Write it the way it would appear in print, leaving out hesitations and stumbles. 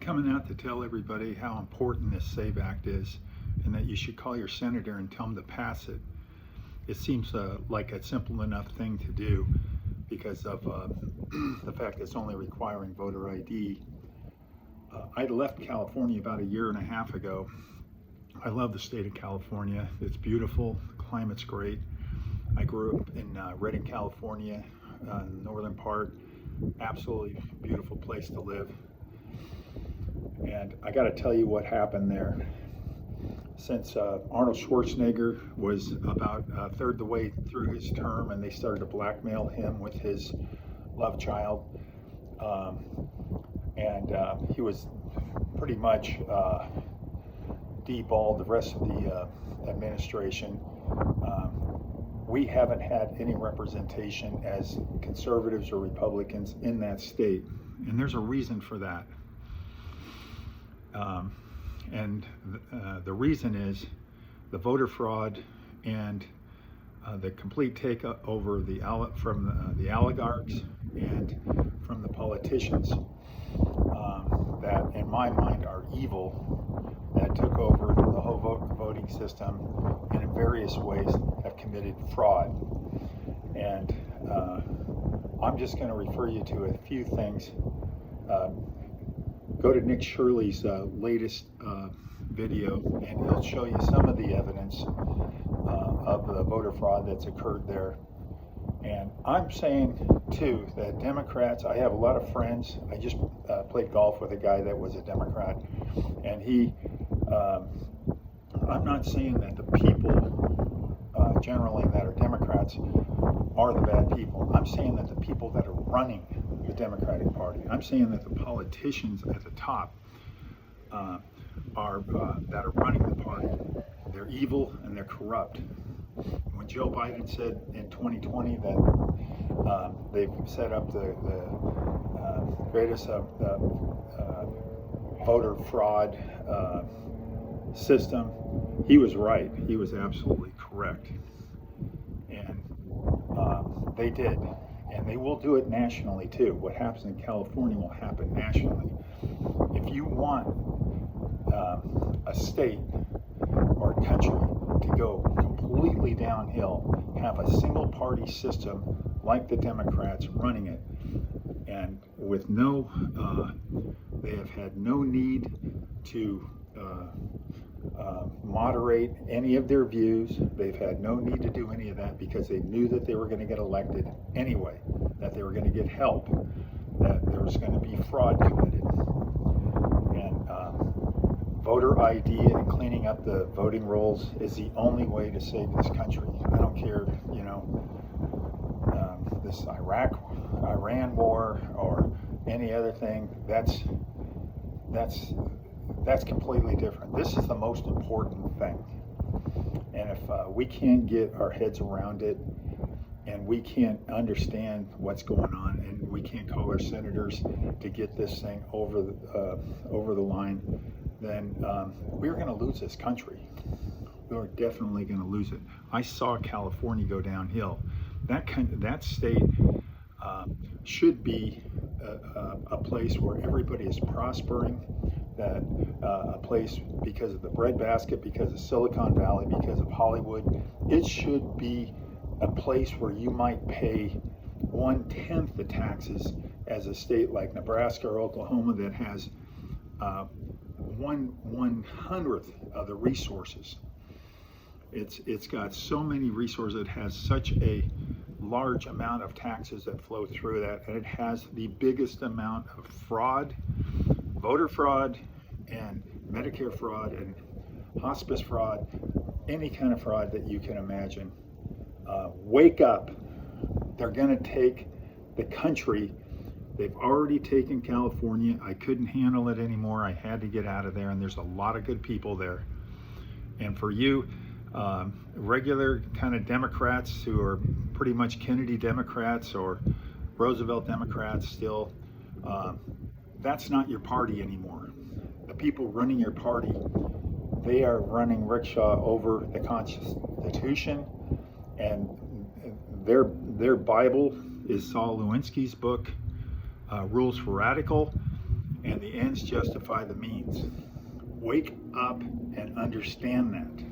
coming out to tell everybody how important this SAVE Act is and that you should call your senator and tell him to pass it. It seems like a simple enough thing to do because of the fact that it's only requiring voter ID. I left California about a year and a half ago. I love the state of California. It's beautiful, the climate's great. I grew up in Redding, California, northern part. Absolutely beautiful place to live. And I got to tell you what happened there. Since Arnold Schwarzenegger was about a third the way through his term and they started to blackmail him with his love child, he was pretty much deballed the rest of the administration. We haven't had any representation as conservatives or Republicans in that state, and there's a reason for that. The reason is the voter fraud and the complete takeover from the oligarchs and from the politicians that, in my mind, are evil, that took over the whole voting system and in various ways have committed fraud. And I'm just going to refer you to a few things. Go to Nick Shirley's latest video and he'll show you some of the evidence of the voter fraud that's occurred there. And I'm saying too that Democrats, I have a lot of friends. I just played golf with a guy that was a Democrat, and I'm not saying that the people generally that are Democrats are the bad people. I'm saying that the people that are running the Democratic Party, I'm saying that the politicians at the top that are running the party, they're evil and they're corrupt. When Joe Biden said in 2020 that they've set up the greatest voter fraud system, he was right. He was absolutely correct. And they did. And they will do it nationally too. What happens in California will happen nationally. If you want a state or a country to go completely downhill, have a single party system like the Democrats running it, and with they have had no need to moderate any of their views. They've had no need to do any of that because they knew that they were going to get elected anyway, that they were going to get help, that there was going to be fraud committed. And voter ID and cleaning up the voting rolls is the only way to save this country. I don't care, this Iran war or any other thing. That's completely different. This is the most important thing. And if we can't get our heads around it and we can't understand what's going on and we can't call our senators to get this thing over the line, then we're going to lose this country. We're definitely going to lose it. I saw California go downhill. That state should be a place where everybody is prospering, that a place because of the breadbasket, because of Silicon Valley, because of Hollywood. It should be a place where you might pay 1/10 the taxes as a state like Nebraska or Oklahoma that has 1/100th of the resources. It's got so many resources. It has such a large amount of taxes that flow through that, and it has the biggest amount of fraud, voter fraud, and Medicare fraud, and hospice fraud, any kind of fraud that you can imagine. Wake up. They're going to take the country. They've already taken California. I couldn't handle it anymore. I had to get out of there, and there's a lot of good people there. And for you, regular kind of Democrats who are pretty much Kennedy Democrats or Roosevelt Democrats still, that's not your party anymore. The people running your party, they are running rickshaw over the Constitution, and their Bible is Saul Lewinsky's book, Rules for Radical, and the ends justify the means. Wake up and understand that.